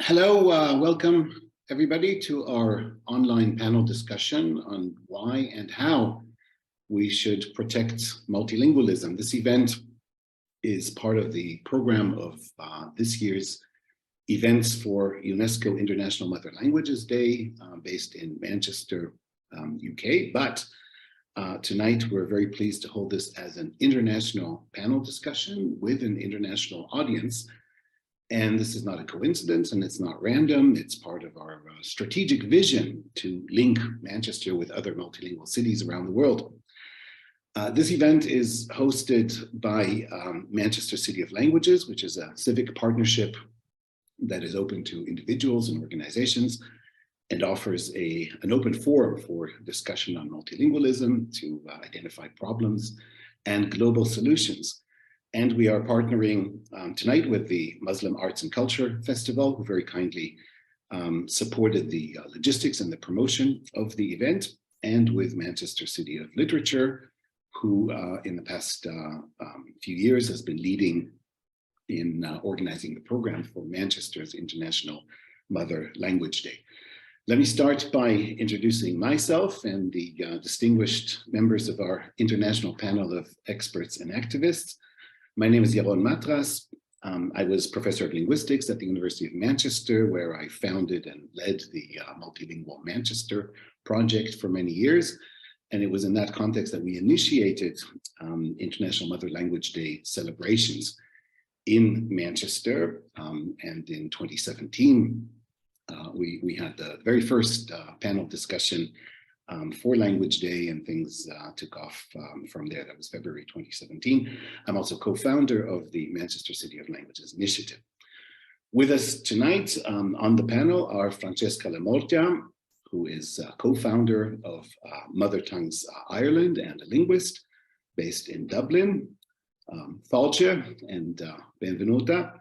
Hello, welcome everybody to our online panel discussion on why and how we should protect multilingualism. This event is part of the program of this year's events for UNESCO International Mother Languages Day, based in Manchester, UK. But tonight we're very pleased to hold this as an international panel discussion with an international audience. And this is not a coincidence and it's not random. It's part of our strategic vision to link Manchester with other multilingual cities around the world. This event is hosted by Manchester City of Languages, which is a civic partnership that is open to individuals and organizations and offers an open forum for discussion on multilingualism to identify problems and global solutions. And we are partnering tonight with the Muslim Arts and Culture Festival, who very kindly supported the logistics and the promotion of the event, and with Manchester City of Literature, who in the past few years has been leading in organizing the program for Manchester's International Mother Language Day. Let me start by introducing myself and the distinguished members of our international panel of experts and activists. My name is Yaron Matras. I was Professor of Linguistics at the University of Manchester, where I founded and led the Multilingual Manchester project for many years. And it was in that context that we initiated International Mother Language Day celebrations in Manchester. And in 2017, we had the very first panel discussion for Language Day, and things took off from there. That was February 2017. I'm also co-founder of the Manchester City of Languages Initiative. With us tonight on the panel are Francesca La Morgia, who is co-founder of Mother Tongues Ireland and a linguist based in Dublin. Falce and benvenuta.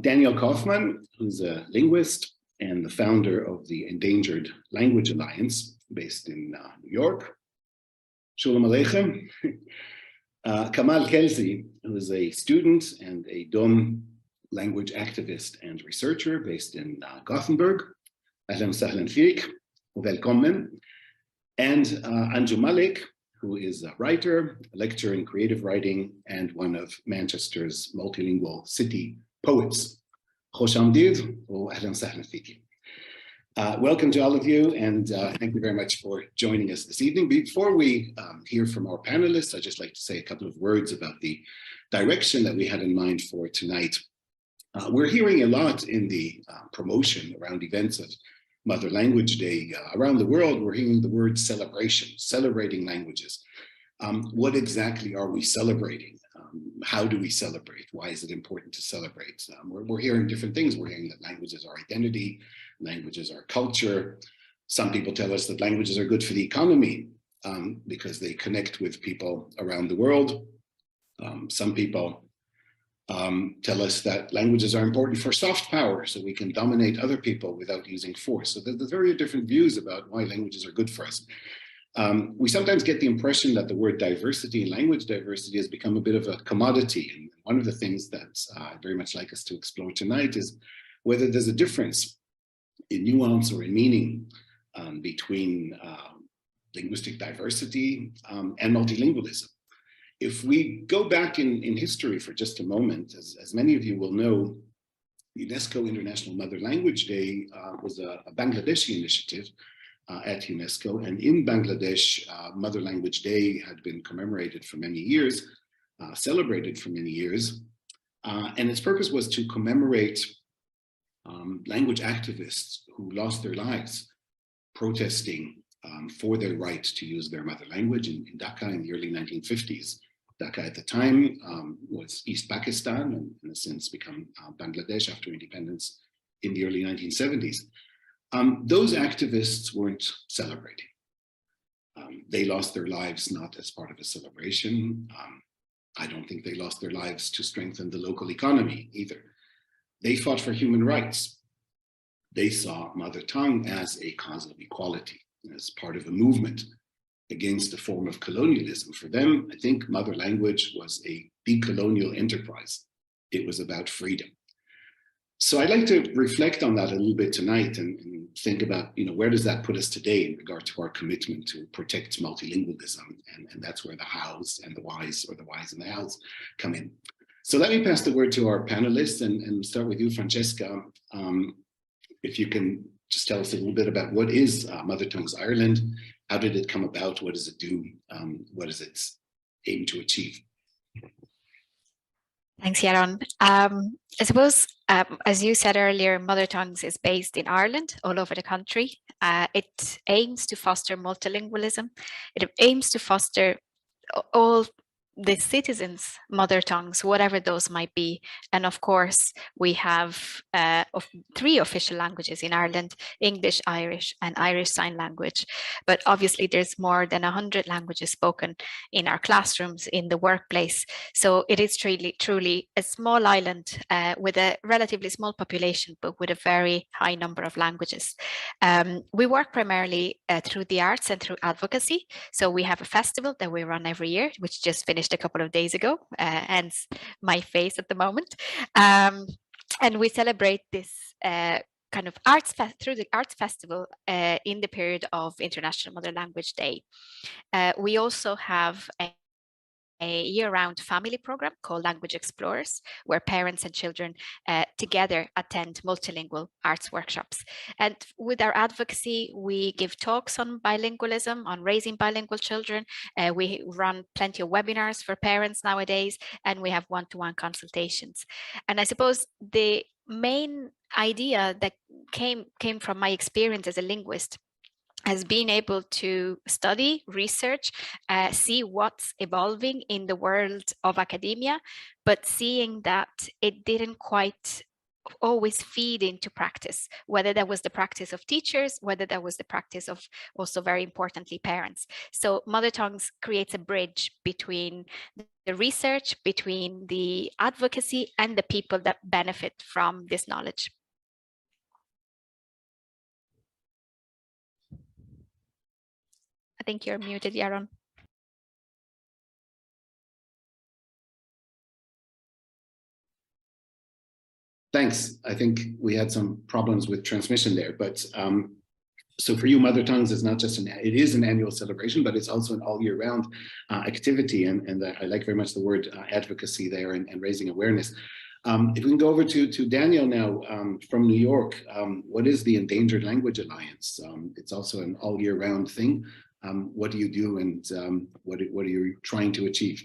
Daniel Kaufman, who's a linguist and the founder of the Endangered Language Alliance, based in New York. Shalom Aleichem. Kamal Kelzi, who is a student and a Dom language activist and researcher based in Gothenburg. Ahlan sahlan fik, welcome. And Anjum Malik, who is a writer, a lecturer in creative writing, and one of Manchester's multilingual city poets. Khosh amdid, or ahlan sahlan fik. Welcome to all of you, and thank you very much for joining us this evening. Before we hear from our panelists, I'd just like to say a couple of words about the direction that we had in mind for tonight. We're hearing a lot in the promotion around events of Mother Language Day around the world. We're hearing the word celebration, celebrating languages. What exactly are we celebrating? How do we celebrate? Why is it important to celebrate? We're hearing different things. We're hearing that languages are identity, languages are culture. Some people tell us that languages are good for the economy because they connect with people around the world. Some people tell us that languages are important for soft power, so we can dominate other people without using force. So there's very different views about why languages are good for us. We sometimes get the impression that the word diversity and language diversity has become a bit of a commodity. And one of the things that I'd very much like us to explore tonight is whether there's a difference in nuance or in meaning between linguistic diversity and multilingualism. If we go back in history for just a moment, as many of you will know, UNESCO International Mother Language Day was a Bangladeshi initiative at UNESCO, and in Bangladesh, Mother Language Day had been commemorated for many years, celebrated for many years, and its purpose was to commemorate language activists who lost their lives protesting for their right to use their mother language in Dhaka in the early 1950s. Dhaka at the time was East Pakistan and has since become Bangladesh after independence in the early 1970s. Those activists weren't celebrating. They lost their lives not as part of a celebration. I don't think they lost their lives to strengthen the local economy either. They fought for human rights. They saw mother tongue as a cause of equality, as part of a movement against a form of colonialism. For them, I think mother language was a decolonial enterprise. It was about freedom. So I'd like to reflect on that a little bit tonight and think about, where does that put us today in regard to our commitment to protect multilingualism? And that's where the hows and the whys, or the whys and the hows, come in. So let me pass the word to our panelists and start with you, Francesca. If you can just tell us a little bit about what is Mother Tongues Ireland, how did it come about, what does it do, what does it aim to achieve? Thanks, Yaron. I suppose, as you said earlier, Mother Tongues is based in Ireland, all over the country. It aims to foster multilingualism. It aims to foster all the citizens' mother tongues, whatever those might be. And of course, we have 3 official languages in Ireland: English, Irish, and Irish Sign Language. But obviously, there's more than 100 languages spoken in our classrooms, in the workplace. So it is truly a small island with a relatively small population, but with a very high number of languages. We work primarily through the arts and through advocacy. So we have a festival that we run every year, which just finished a couple of days ago, hence my face at the moment. And we celebrate this kind of through the arts festival in the period of International Mother Language Day. We also have a year-round family program called Language Explorers, where parents and children together attend multilingual arts workshops. And with our advocacy, we give talks on bilingualism, on raising bilingual children. We run plenty of webinars for parents nowadays, and we have one-to-one consultations. And I suppose the main idea that came from my experience as a linguist has been able to study, research, see what's evolving in the world of academia, but seeing that it didn't quite always feed into practice, whether that was the practice of teachers, whether that was the practice of, also very importantly, parents. So Mother Tongues creates a bridge between the research, between the advocacy, and the people that benefit from this knowledge. I think you're muted, Yaron. Thanks. I think we had some problems with transmission there, but so for you, Mother Tongues is not just it is an annual celebration, but it's also an all year round activity. And I like very much the word advocacy there and raising awareness. If we can go over to Daniel now from New York, what is the Endangered Language Alliance? It's also an all year round thing. What do you do, and what are you trying to achieve?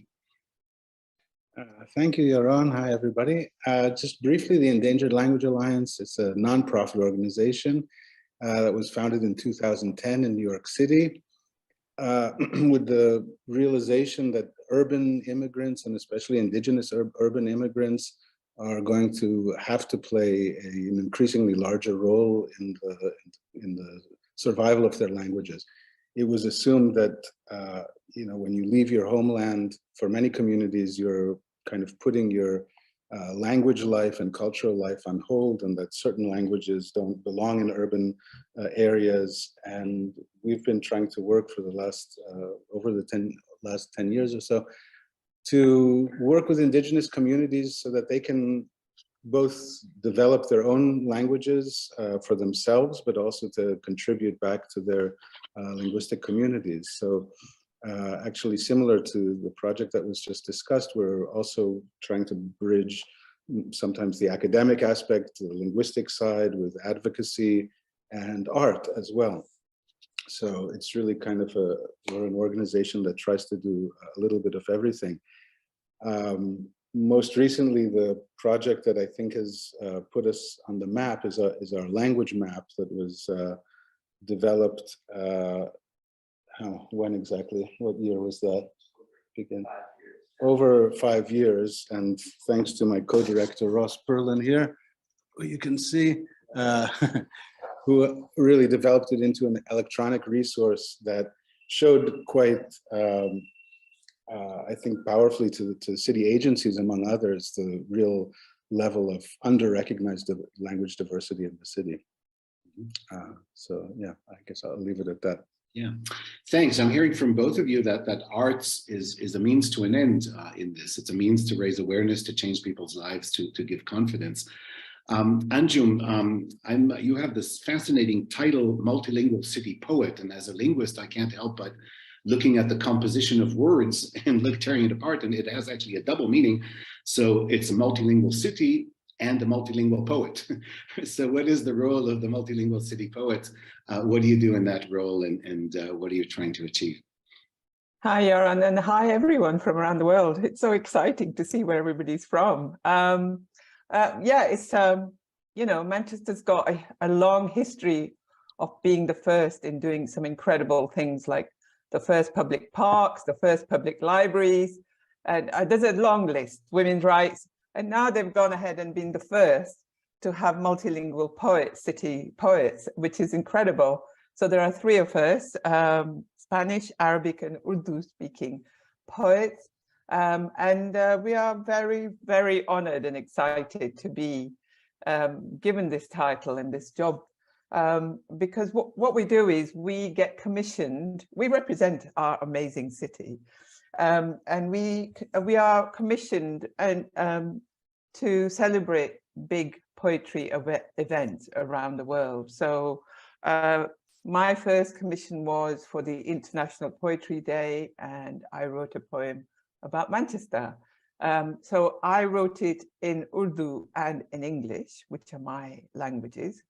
Thank you, Yaron. Hi, everybody. Just briefly, the Endangered Language Alliance, it's a nonprofit organization that was founded in 2010 in New York City with the realization that urban immigrants, and especially indigenous urban immigrants, are going to have to play an increasingly larger role in the survival of their languages. It was assumed that when you leave your homeland, for many communities, you're kind of putting your language life and cultural life on hold, and that certain languages don't belong in urban areas. And we've been trying to work for the last last 10 years or so to work with indigenous communities so that they can both develop their own languages for themselves, but also to contribute back to their linguistic communities. So actually, similar to the project that was just discussed, we're also trying to bridge sometimes the academic aspect, the linguistic side, with advocacy and art as well. So it's really kind of we're an organization that tries to do a little bit of everything. Most recently, the project that I think has put us on the map is our language map that was developed. When exactly? What year was that? Begin. Over 5 years, and thanks to my co-director Ross Perlin here, who you can see, who really developed it into an electronic resource that showed quite, I think, powerfully to city agencies, among others, the real level of under-recognized language diversity in the city. So yeah, I guess I'll leave it at that. Yeah, thanks. I'm hearing from both of you that arts is a means to an end in this. It's a means to raise awareness, to change people's lives, to give confidence. Anjum, you have this fascinating title, Multilingual City Poet, and as a linguist, I can't help but looking at the composition of words and tearing it apart, and it has actually a double meaning. So it's a multilingual city and a multilingual poet. So what is the role of the multilingual city poet? What do you do in that role, and what are you trying to achieve? Hi, Yaron, and hi, everyone from around the world. It's so exciting to see where everybody's from. Yeah, it's, you know, Manchester's got a long history of being the first in doing some incredible things, like the first public parks, the first public libraries, and there's a long list, women's rights, and now they've gone ahead and been the first to have multilingual poets, city poets, which is incredible. So there are three of us, Spanish, Arabic, and Urdu speaking poets. And we are very, very honored and excited to be given this title and this job, because what we do is we get commissioned, we represent our amazing city, and we are commissioned to celebrate big poetry events around the world. So my first commission was for the International Poetry Day, and I wrote a poem about Manchester. So I wrote it in Urdu and in English, which are my languages,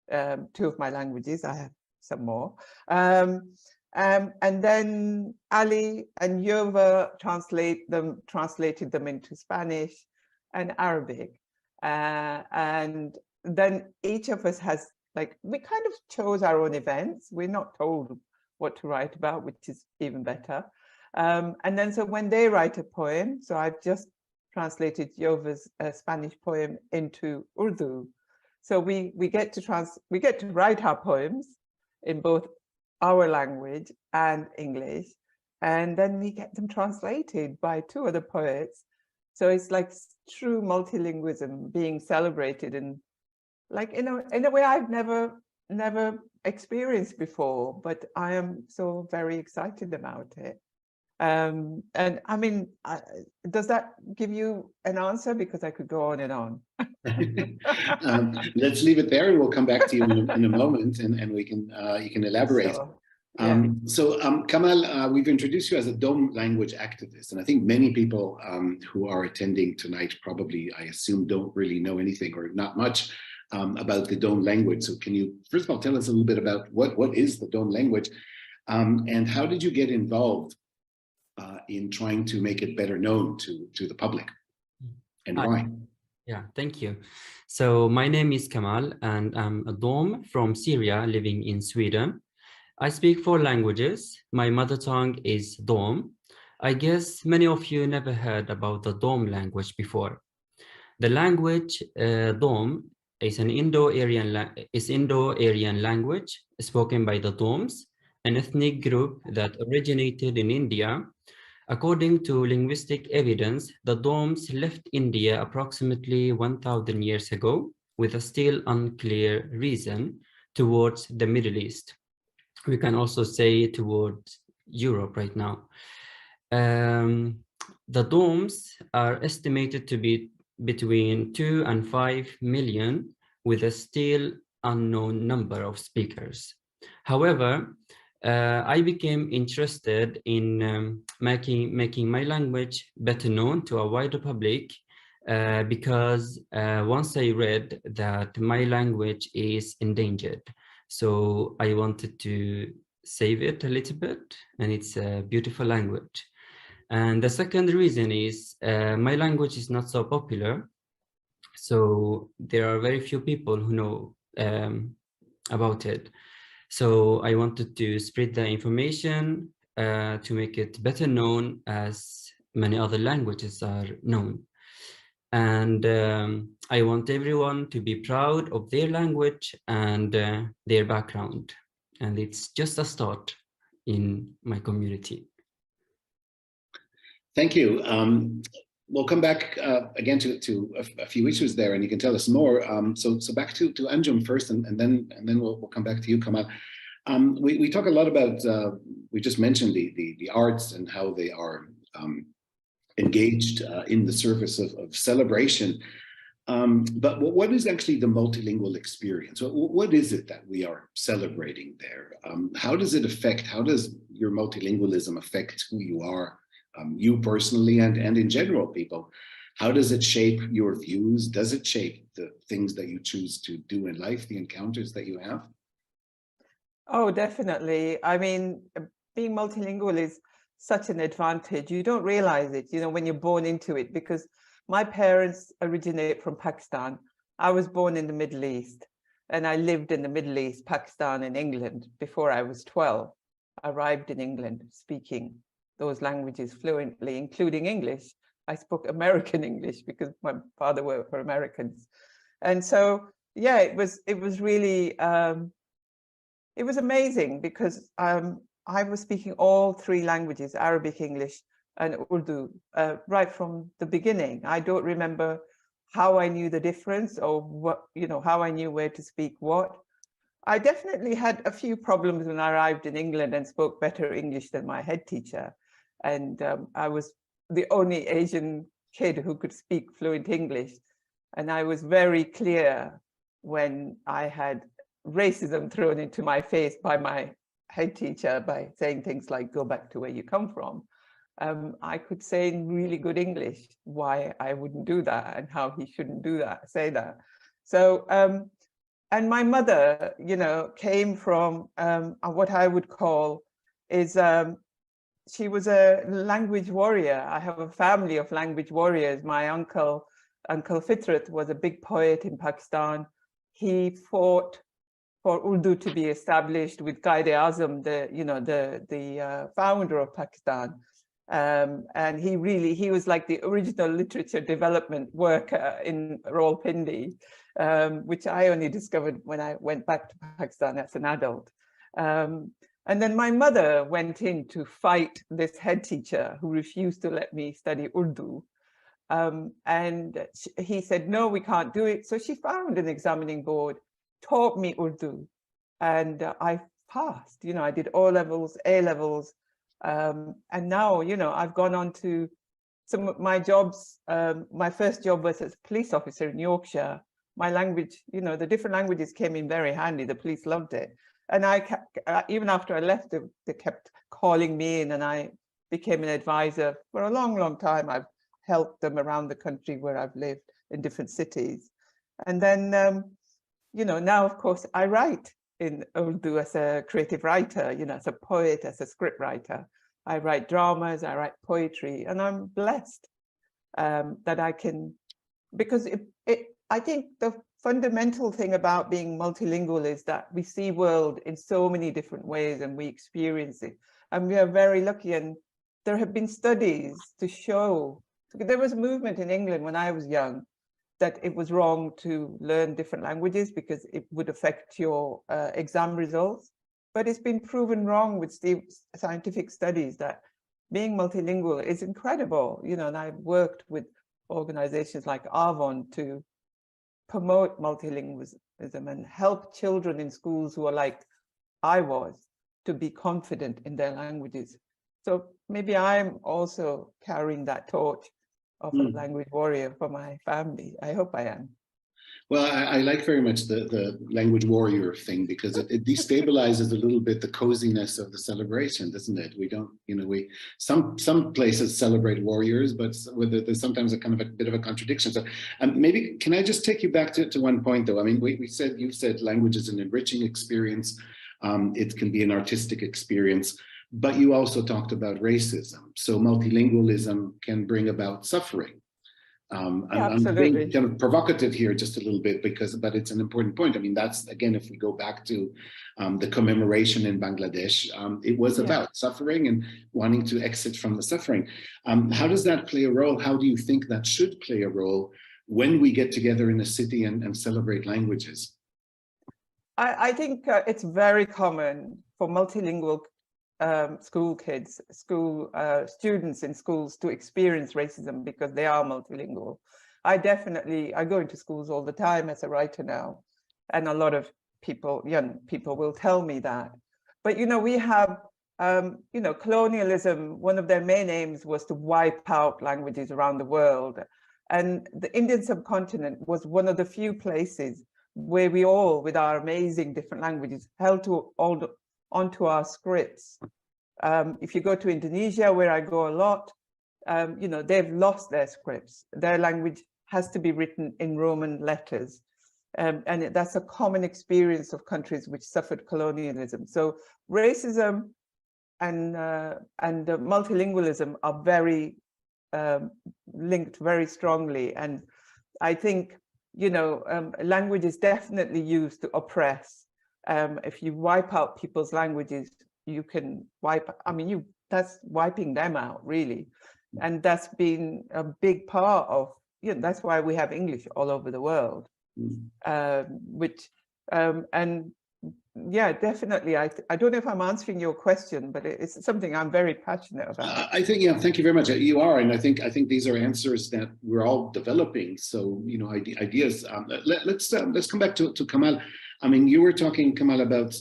two of my languages. I have some more. And then Ali and Yova translated them into Spanish and Arabic. And then each of us has, like, we kind of chose our own events. We're not told what to write about, which is even better. And then so when they write a poem, so I've just translated Yova's Spanish poem into Urdu. So we get to write our poems in both our language and English, and then we get them translated by two other poets. So it's like true multilingualism being celebrated, and like in a way I've never experienced before, but I am so very excited about it. And I mean, does that give you an answer? Because I could go on and on. Let's leave it there, and we'll come back to you in a moment, and we can you can elaborate. So, yeah. Kamal, we've introduced you as a Dom language activist, and I think many people who are attending tonight probably, I assume, don't really know anything or not much about the Dom language. So can you first of all tell us a little bit about what is the Dom language, and how did you get involved in trying to make it better known to the public, and why? Yeah, thank you. So my name is Kamal, and I'm a Dom from Syria living in Sweden. I speak 4 languages. My mother tongue is Dom. I guess many of you never heard about the Dom language before. The language Dom is an Indo-Aryan language spoken by the Doms, an ethnic group that originated in India. According to linguistic evidence, the Doms left India approximately 1,000 years ago with a still unclear reason towards the Middle East. We can also say towards Europe right now. The Doms are estimated to be between 2 and 5 million, with a still unknown number of speakers. However, I became interested in making my language better known to a wider public because once I read that my language is endangered. So I wanted to save it a little bit, and it's a beautiful language. And the second reason is my language is not so popular. So there are very few people who know about it. So I wanted to spread the information to make it better known as many other languages are known. And I want everyone to be proud of their language and their background. And it's just a start in my community. Thank you. We'll come back again to a few issues there, and you can tell us more. So back to Anjum first, and then we'll come back to you, Kamal. We talk a lot about, we just mentioned the arts and how they are engaged in the service of celebration. But what is actually the multilingual experience? What is it that we are celebrating there? How does it affect, how does your multilingualism affect who you are, you personally and in general people? How does it shape your views? Does it shape the things that you choose to do in life, the encounters that you have? Oh, definitely. I mean, being multilingual is such an advantage. You don't realize it, you know, when you're born into it, because my parents originate from Pakistan. I was born in the Middle East, and I lived in the Middle East, Pakistan and England before I was 12. I arrived in England speaking those languages fluently, including English. I spoke American English because my father worked for Americans. And so, yeah, it was really, it was amazing because I was speaking all three languages, Arabic, English, and Urdu, right from the beginning. I don't remember how I knew the difference or what, you know, how I knew where to speak what. I definitely had a few problems when I arrived in England and spoke better English than my head teacher. And I was the only Asian kid who could speak fluent English. And I was very clear when I had racism thrown into my face by my head teacher by saying things like, go back to where you come from. I could say in really good English why I wouldn't do that and how he shouldn't do that, say that. So, and my mother, you know, came from what I would call is, she was a language warrior. I have a family of language warriors. My uncle Fitrat, was a big poet in Pakistan. He fought for Urdu to be established with Quaid-e-Azam, the founder of Pakistan. And he was like the original literature development worker in Rawalpindi, which I only discovered when I went back to Pakistan as an adult. And then my mother went in to fight this head teacher who refused to let me study Urdu. And he said, no, we can't do it. So she found an examining board, taught me Urdu, and I passed. You know, I did O levels, A levels, and now, you know, I've gone on to some of my jobs. My first job was as a police officer in Yorkshire. My language, you know, the different languages came in very handy. The police loved it. And I kept, even after I left, they kept calling me in, and I became an advisor for a long, long time. I've helped them around the country where I've lived in different cities. And then, you know, now, of course, I write in Urdu as a creative writer, you know, as a poet, as a script writer. I write dramas, I write poetry, and I'm blessed that I can, because I think the fundamental thing about being multilingual is that we see world in so many different ways and we experience it. And we are very lucky, and there have been studies to show, there was a movement in England when I was young that it was wrong to learn different languages because it would affect your exam results. But it's been proven wrong with scientific studies that being multilingual is incredible. You know, and I've worked with organizations like Avon to promote multilingualism and help children in schools who are like I was to be confident in their languages. So maybe I'm also carrying that torch of a language warrior for my family. I hope I am. Well, I like very much the language warrior thing, because it destabilizes a little bit the coziness of the celebration, doesn't it? We don't, you know, some places celebrate warriors, but there's sometimes a kind of a bit of a contradiction. So maybe, can I just take you back to one point though? I mean, you said language is an enriching experience. It can be an artistic experience, but you also talked about racism. So multilingualism can bring about suffering. I'm being kind of provocative here just a little bit, but it's an important point. I mean, that's, again, if we go back to the commemoration in Bangladesh, it was about suffering and wanting to exit from the suffering. How does that play a role? How do you think that should play a role when we get together in a city and celebrate languages? I think it's very common for multilingual school kids, students in schools to experience racism because they are multilingual. I go into schools all the time as a writer now, and a lot of people, young people, will tell me that. But, you know, we have, you know, colonialism, one of their main aims was to wipe out languages around the world. And the Indian subcontinent was one of the few places where we all, with our amazing different languages, held to onto our scripts. If you go to Indonesia, where I go a lot, you know, they've lost their scripts. Their language has to be written in Roman letters. And that's a common experience of countries which suffered colonialism. So racism and multilingualism are very linked very strongly. And I think, you know, language is definitely used to oppress. If you wipe out people's languages, you can wipe, I mean, that's wiping them out, really. And that's been a big part of, you know, that's why we have English all over the world. And yeah, definitely. I don't know if I'm answering your question, but it's something I'm very passionate about. I think, yeah, thank you very much. You are, and I think these are answers that we're all developing. So, you know, ideas. Let's come back to Kamal. I mean, you were talking, Kamal, about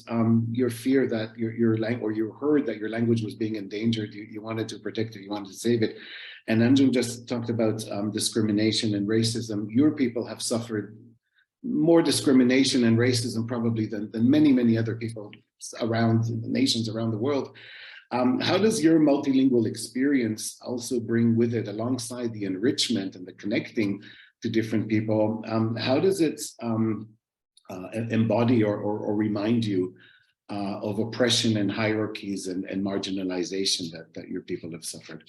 your fear that your language, or you heard that your language was being endangered. You wanted to protect it, you wanted to save it. And Anjum just talked about discrimination and racism. Your people have suffered more discrimination and racism probably than many other people around nations around the world. How does your multilingual experience also bring with it, alongside the enrichment and the connecting to different people, how does it embody or remind you of oppression and hierarchies and marginalization that your people have suffered?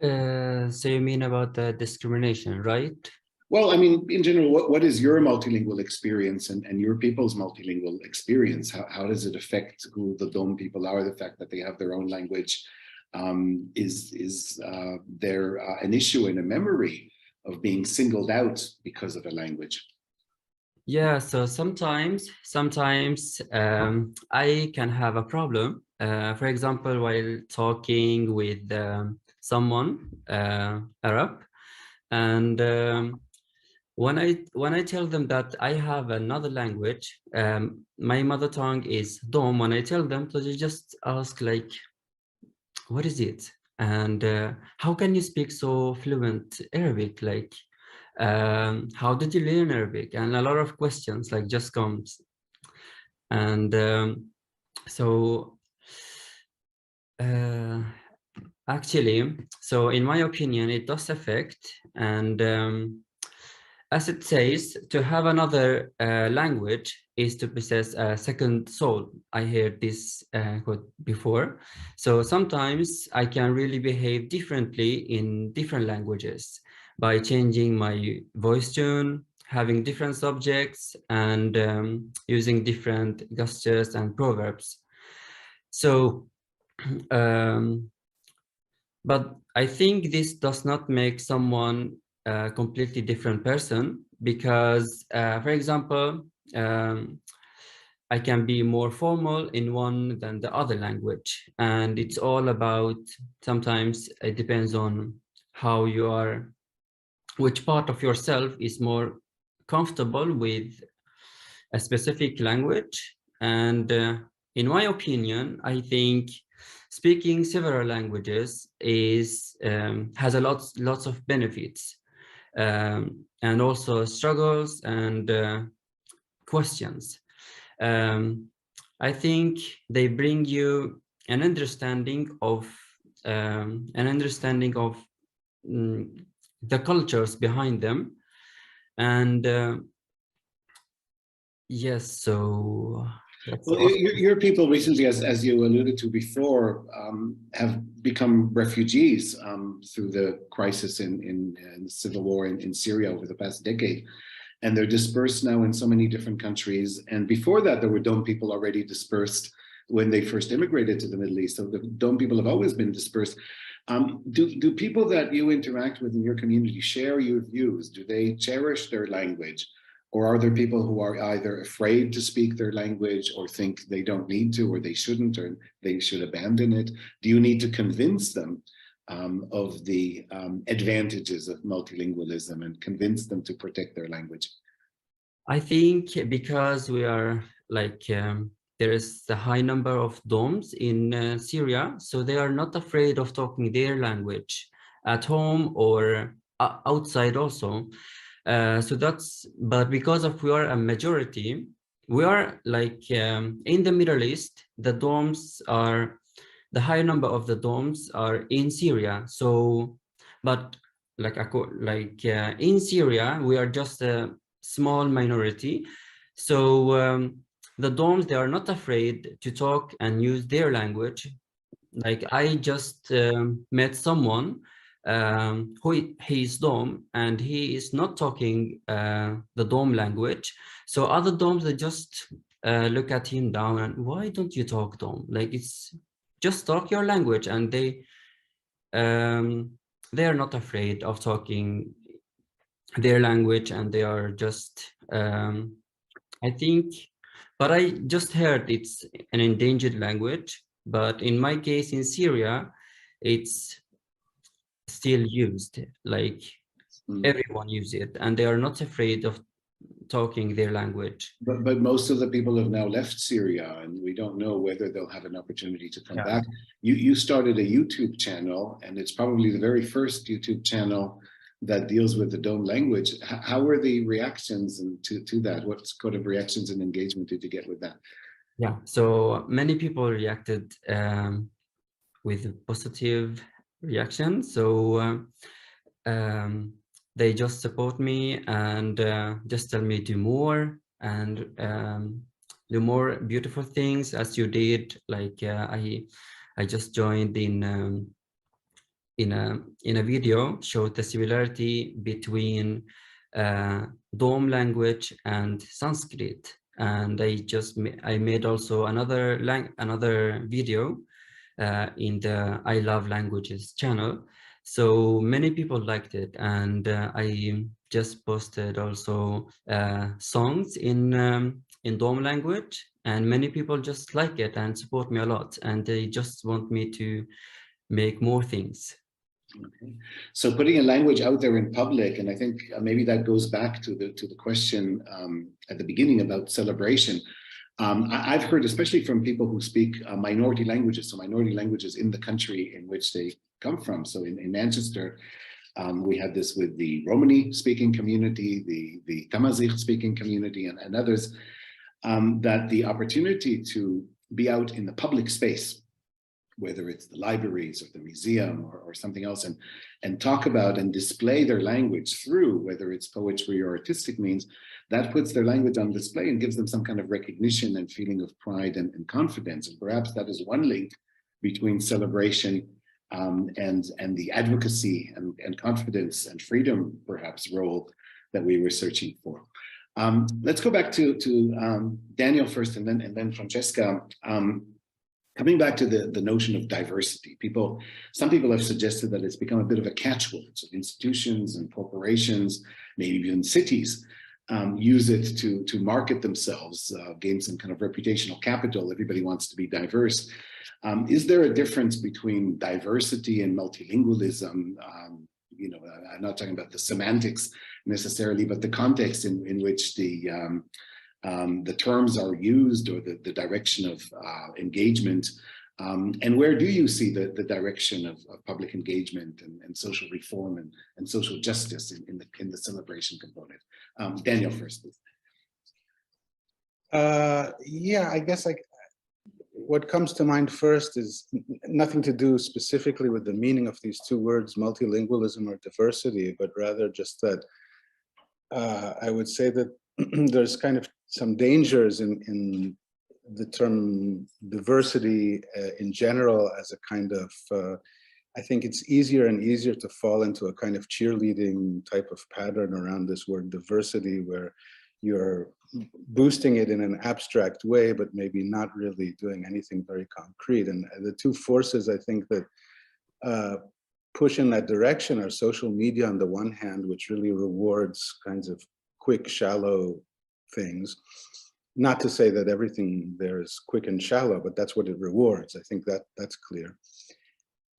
So you mean about the discrimination, right? Well, I mean, in general, what is your multilingual experience and your people's multilingual experience? How does it affect who the Dom people are? The fact that they have their own language, is there an issue and a memory of being singled out because of a language? Yeah, so sometimes I can have a problem. For example, while talking with someone Arab, and when I tell them that I have another language, my mother tongue is Dom. When I tell them, so they just ask like, "What is it?" And how can you speak so fluent Arabic? Like, how did you learn Arabic? And a lot of questions like just comes. And actually, so in my opinion, it does affect. And as it says, to have another language is to possess a second soul. I heard this quote before. So sometimes I can really behave differently in different languages by changing my voice tone, having different subjects, and using different gestures and proverbs. So, but I think this does not make someone a completely different person, because, for example, I can be more formal in one than the other language. And it's all about, sometimes it depends on how you are, which part of yourself is more comfortable with a specific language. And in my opinion, I think speaking several languages is has a lots of benefits, and also struggles and questions. I think they bring you an understanding of the cultures behind them. And yes, so well, your people recently, as you alluded to before, have become refugees through the crisis in the civil war in Syria over the past decade. And they're dispersed now in so many different countries. And before that, there were Dom people already dispersed when they first immigrated to the Middle East. So the Dom people have always been dispersed. Do people that you interact with in your community share your views? Do they cherish their language? Or are there people who are either afraid to speak their language, or think they don't need to, or they shouldn't, or they should abandon it? Do you need to convince them of the advantages of multilingualism and convince them to protect their language? I think because we are like, there is a high number of Doms in Syria, so they are not afraid of talking their language at home or outside also. So that's, but because of we are a majority, we are like in the Middle East, the dorms are, the higher number of the dorms are in Syria. So, but like in Syria, we are just a small minority. So the dorms, they are not afraid to talk and use their language. Like I just met someone he is Dom, and he is not talking the Dom language. So other Doms, they just look at him down and, why don't you talk Dom? Like, it's just talk your language. And they are not afraid of talking their language, and they are just I think, but I just heard it's an endangered language. But in my case in Syria, it's still used. Like everyone uses it, and they are not afraid of talking their language. But most of the people have now left Syria, and we don't know whether they'll have an opportunity to come back. You started a YouTube channel, and it's probably the very first YouTube channel that deals with the Dome language. How were the reactions to that? What sort of reactions and engagement did you get with that? Yeah, so many people reacted with positive reaction. So they just support me and just tell me do more and do more beautiful things as you did. Like I just joined in a video, showed the similarity between Dom language and Sanskrit, and I made also another video in the I Love Languages channel. So many people liked it, and I just posted also songs in Dom language, and many people just like it and support me a lot, and they just want me to make more things. Okay. So putting a language out there in public, and I think maybe that goes back to the question at the beginning about celebration. I've heard, especially from people who speak minority languages, so minority languages in the country in which they come from. So in Manchester, we had this with the Romani speaking community, the Tamazight speaking community, and others, that the opportunity to be out in the public space, whether it's the libraries or the museum or something else, and talk about and display their language through, whether it's poetry or artistic means, that puts their language on display and gives them some kind of recognition and feeling of pride and confidence. And perhaps that is one link between celebration and the advocacy and confidence and freedom, perhaps, role that we were searching for. Let's go back to Daniel first, and then Francesca. Coming back to the notion of diversity, some people have suggested that it's become a bit of a catchword. So institutions and corporations, maybe even cities, use it to market themselves, gain some kind of reputational capital. Everybody wants to be diverse. Is there a difference between diversity and multilingualism? I'm not talking about the semantics necessarily, but the context in which the terms are used, or the direction of engagement, and where do you see the direction of public engagement and social reform and social justice in the celebration component? Daniel first, please. Yeah, I guess what comes to mind first is nothing to do specifically with the meaning of these two words, multilingualism or diversity, but rather just that I would say that there's kind of some dangers in the term diversity in general, as a kind of, I think it's easier and easier to fall into a kind of cheerleading type of pattern around this word diversity, where you're boosting it in an abstract way, but maybe not really doing anything very concrete. And the two forces, I think, that push in that direction are social media on the one hand, which really rewards kinds of quick, shallow things. Not to say that everything there is quick and shallow, but that's what it rewards. I think that's clear.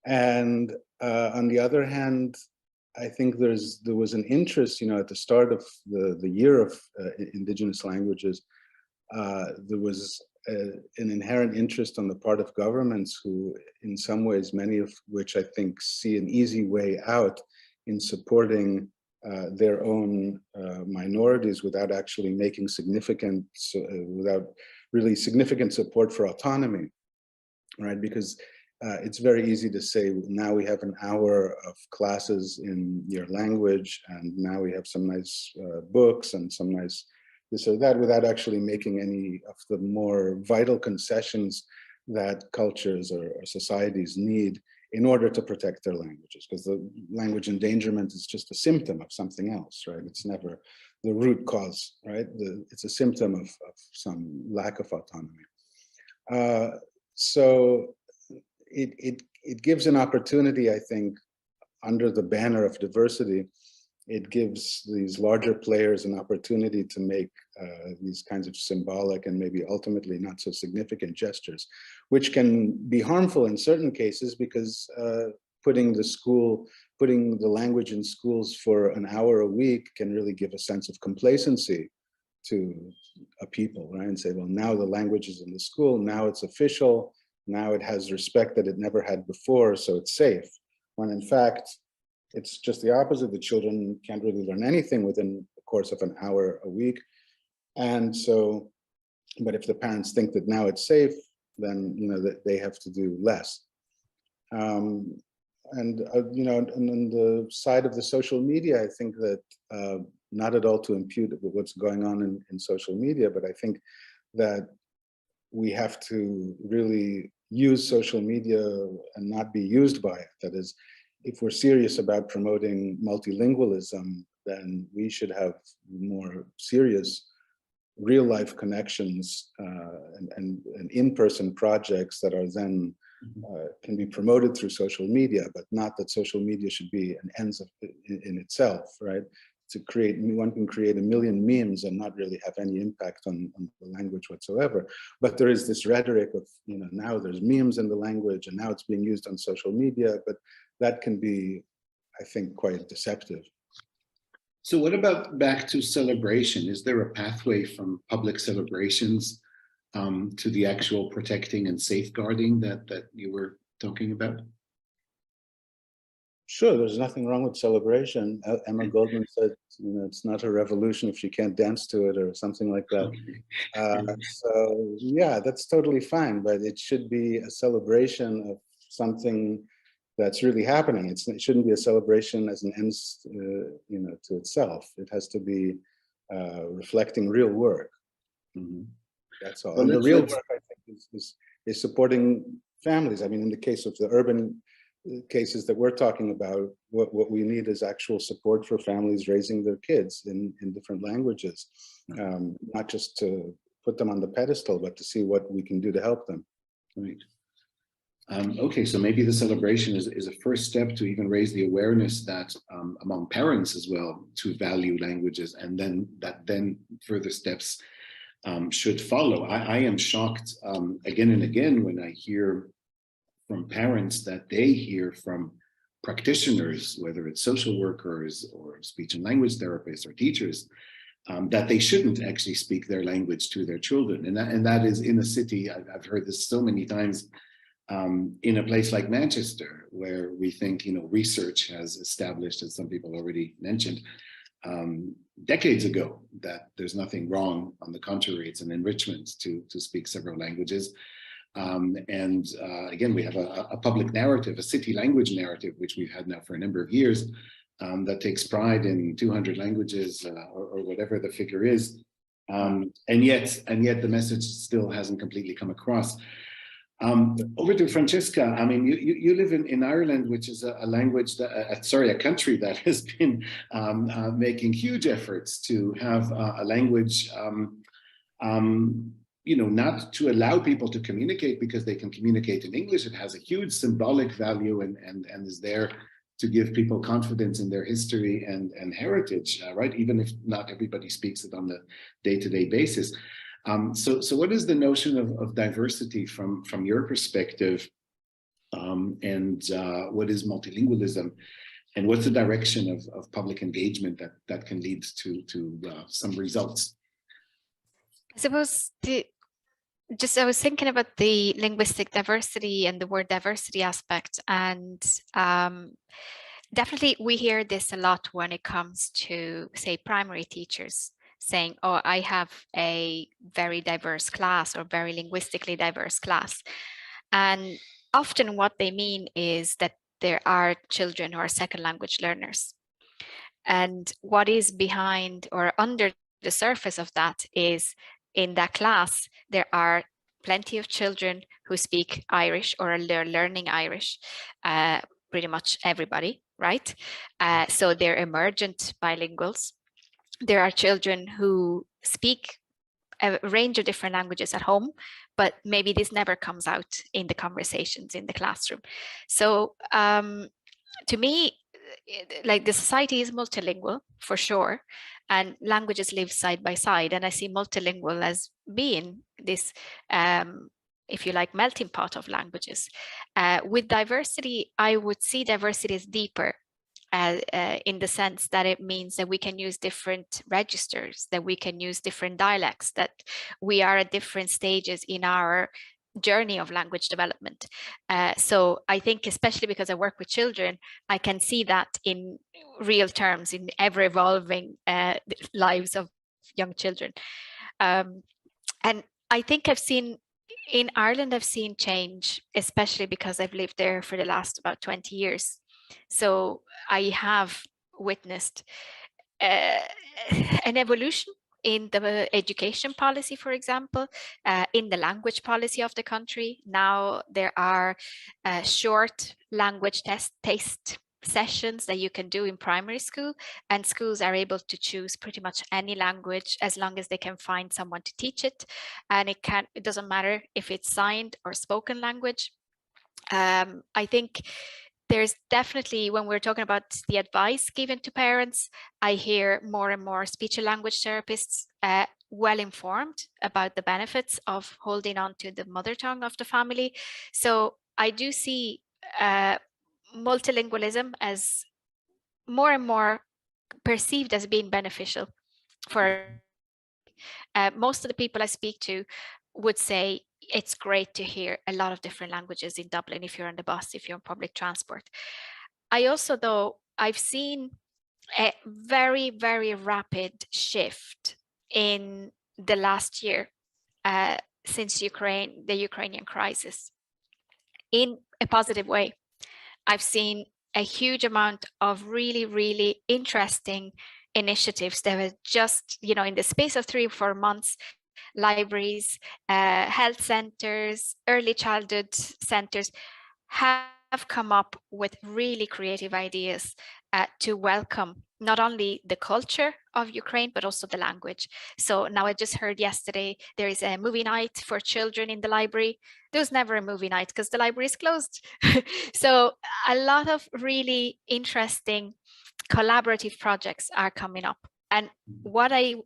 And on the other hand, I think there was an interest, at the start of the year of indigenous languages, there was an inherent interest on the part of governments who, in some ways, many of which I think see an easy way out in supporting their own minorities without actually making significant, without really significant support for autonomy, right? Because it's very easy to say, now we have an hour of classes in your language, and now we have some nice books and some nice this or that, without actually making any of the more vital concessions that cultures or societies need in order to protect their languages, because the language endangerment is just a symptom of something else, right? It's never the root cause, right? It's a symptom of some lack of autonomy. So it gives an opportunity, I think, under the banner of diversity. It gives these larger players an opportunity to make these kinds of symbolic and maybe ultimately not so significant gestures, which can be harmful in certain cases, because putting the language in schools for an hour a week can really give a sense of complacency to a people, right? And say, well, now the language is in the school, now it's official, now it has respect that it never had before, so it's safe. When in fact, it's just the opposite. The children can't really learn anything within the course of an hour a week. And so, but if the parents think that now it's safe, then, you know, that they have to do less. You know, and on the side of the social media, I think that not at all to impute what's going on in social media, but I think that we have to really use social media and not be used by it. That is, if we're serious about promoting multilingualism, then we should have more serious real-life connections and in-person projects that are then can be promoted through social media, but not that social media should be an end in itself, right? To create, one can create a million memes and not really have any impact on the language whatsoever. But there is this rhetoric of, you know, now there's memes in the language and now it's being used on social media, but that can be, I think, quite deceptive. So what about back to celebration? Is there a pathway from public celebrations to the actual protecting and safeguarding that you were talking about? Sure, there's nothing wrong with celebration. Emma Goldman said, you know, it's not a revolution if you can't dance to it, or something like that. So yeah, that's totally fine, but it should be a celebration of something that's really happening. It shouldn't be a celebration as an end, you know, to itself. It has to be reflecting real work. Mm-hmm. That's all. Well, and the real work, I think, is supporting families. I mean, in the case of the urban cases that we're talking about, what we need is actual support for families raising their kids in different languages, not just to put them on the pedestal, but to see what we can do to help them. Right. Okay, so maybe the celebration is a first step to even raise the awareness that among parents as well, to value languages, and then further steps should follow. I am shocked again and again when I hear from parents that they hear from practitioners, whether it's social workers or speech and language therapists or teachers, that they shouldn't actually speak their language to their children. And that is in a city, I've heard this so many times, in a place like Manchester, where we think, you know, research has established, as some people already mentioned, decades ago, that there's nothing wrong. On the contrary, it's an enrichment to speak several languages. Again, we have a public narrative, a city language narrative, which we've had now for a number of years, that takes pride in 200 languages or whatever the figure is. And yet the message still hasn't completely come across. Over to Francesca. I mean, you live in Ireland, which is a language that, a country that has been making huge efforts to have a language, you know, not to allow people to communicate because they can communicate in English. It has a huge symbolic value and is there to give people confidence in their history and heritage, right? Even if not everybody speaks it on the day-to-day basis. So what is the notion of diversity from your perspective, and what is multilingualism, and what's the direction of public engagement that can lead to some results? I suppose I was thinking about the linguistic diversity and the word diversity aspect, and Definitely, we hear this a lot when it comes to, say, primary teachers saying, oh, I have a very diverse class or very linguistically diverse class. And often what they mean is that there are children who are second language learners. And what is behind or under the surface of that is, in that class, there are plenty of children who speak Irish or are learning Irish, pretty much everybody, right? So they're emergent bilinguals. There are children who speak a range of different languages at home, but maybe this never comes out in the conversations in the classroom. So to me, like, the society is multilingual for sure, and languages live side by side. And I see multilingual as being this, if you like, melting pot of languages. With diversity, I would see diversity as deeper, in the sense that it means that we can use different registers, that we can use different dialects, that we are at different stages in our journey of language development. So I think, especially because I work with children, I can see that in real terms in ever evolving lives of young children. And I think in Ireland, I've seen change, especially because I've lived there for the last about 20 years. So I have witnessed an evolution in the education policy, for example, in the language policy of the country. Now there are short language taste sessions that you can do in primary school, and schools are able to choose pretty much any language as long as they can find someone to teach it. And it doesn't matter if it's signed or spoken language. I think there's definitely, when we're talking about the advice given to parents, I hear more and more speech and language therapists well informed about the benefits of holding on to the mother tongue of the family. So I do see multilingualism as more and more perceived as being beneficial for most of the people I speak to would say it's great to hear a lot of different languages in Dublin if you're on the bus, if you're on public transport. I also, though, I've seen a very, very rapid shift in the last year since the Ukrainian crisis, in a positive way. I've seen a huge amount of really, really interesting initiatives that were just, in the space of 3 or 4 months, libraries, health centers, early childhood centers have come up with really creative ideas to welcome not only the culture of Ukraine, but also the language. So now I just heard yesterday there is a movie night for children in the library. There was never a movie night because the library is closed. So a lot of really interesting collaborative projects are coming up. And what I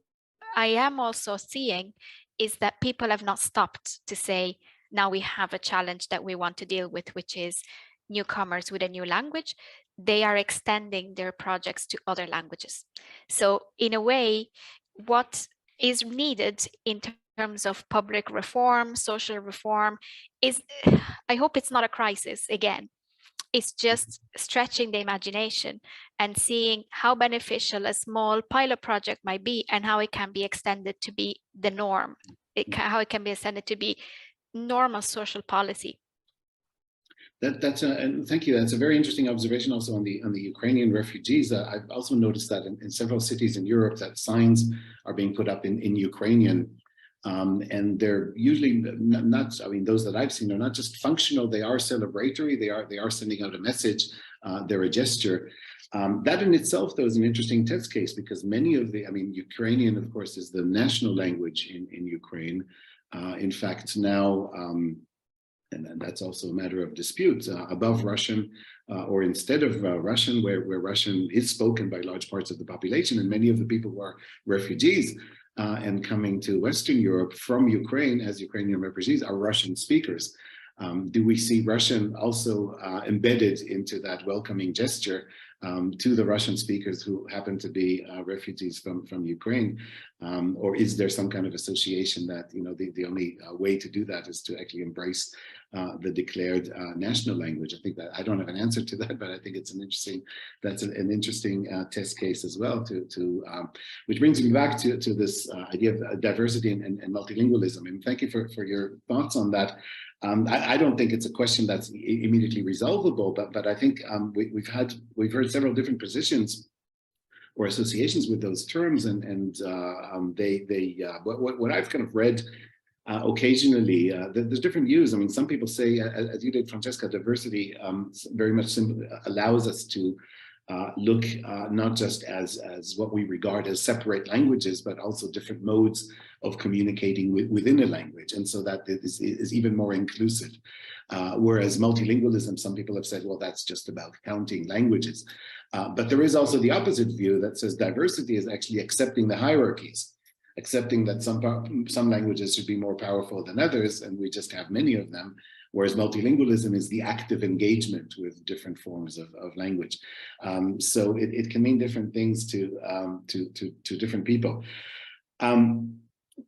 am also seeing is that people have not stopped to say, now we have a challenge that we want to deal with, which is newcomers with a new language. They are extending their projects to other languages. So in a way, what is needed in terms of public reform, social reform, is, I hope it's not a crisis again. It's just stretching the imagination and seeing how beneficial a small pilot project might be and how it can be extended to be the norm, how it can be extended to be normal social policy. And thank you. That's a very interesting observation also on the Ukrainian refugees. I've also noticed that in several cities in Europe that signs are being put up in Ukrainian. And they're usually not, I mean, those that I've seen are not just functional, they are celebratory, they are sending out a message, they're a gesture. That in itself, though, is an interesting test case because many of Ukrainian, of course, is the national language in Ukraine. In fact, now, and that's also a matter of dispute, above Russian or instead of Russian, where Russian is spoken by large parts of the population, and many of the people who are refugees and coming to Western Europe from Ukraine as Ukrainian refugees are Russian speakers. Do we see Russian also embedded into that welcoming gesture to the Russian speakers who happen to be refugees from Ukraine? Or is there some kind of association that, the only way to do that is to actually embrace the declared national language. I think that I don't have an answer to that, but I think it's an interesting, that's an interesting test case as well, which brings me back to this idea of diversity and multilingualism. And thank you for your thoughts on that. I don't think it's a question that's immediately resolvable, but I think we've heard several different positions or associations with those terms, and what I've kind of read occasionally, there's different views. I mean, some people say, as you did, Francesca, diversity very much allows us to look not just as what we regard as separate languages, but also different modes of communicating within a language. And so that is even more inclusive. Whereas multilingualism, some people have said, well, that's just about counting languages. But there is also the opposite view that says diversity is actually accepting the hierarchies, accepting that some languages should be more powerful than others, and we just have many of them. Whereas multilingualism is the active engagement with different forms of language. So it can mean different things to different people.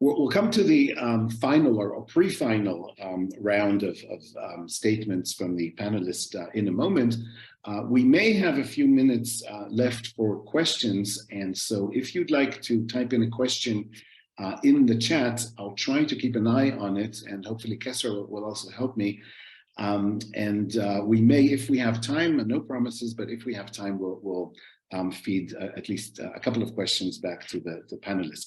We'll come to the final or pre-final round of statements from the panelists in a moment. We may have a few minutes left for questions, and so if you'd like to type in a question in the chat, I'll try to keep an eye on it, and hopefully Kesser will also help me. We may, if we have time, and no promises, but if we have time, we'll feed at least a couple of questions back to the panelists.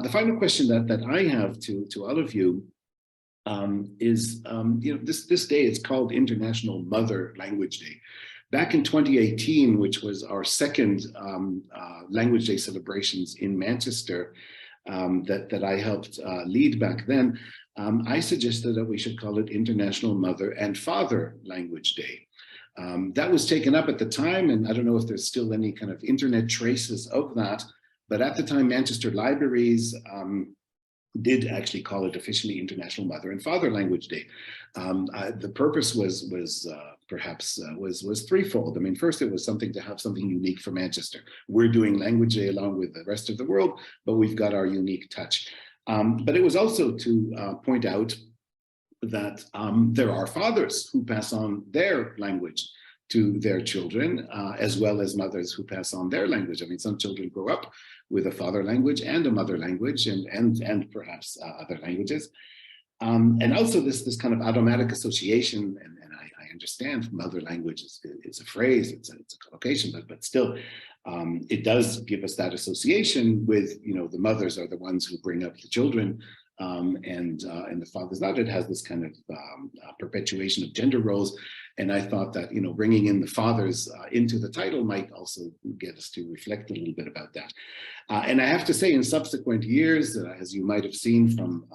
The final question that I have to all of you is, this day is called International Mother Language Day. Back in 2018, which was our second Language Day celebrations in Manchester, that I helped lead back then, I suggested that we should call it International Mother and Father Language Day. That was taken up at the time, and I don't know if there's still any kind of internet traces of that, but at the time, Manchester libraries did actually call it officially International Mother and Father Language Day. The purpose was threefold. I mean, first, it was something to have something unique for Manchester. We're doing Language Day along with the rest of the world, but we've got our unique touch. But it was also to point out that there are fathers who pass on their language to their children, as well as mothers who pass on their language. I mean, some children grow up with a father language and a mother language, and perhaps other languages. And also this kind of automatic association, and I understand mother language it's a phrase, it's a collocation, but still, it does give us that association with, the mothers are the ones who bring up the children, and the fathers not. It has this kind of perpetuation of gender roles. And I thought that, bringing in the fathers into the title might also get us to reflect a little bit about that. And I have to say, in subsequent years, as you might have seen from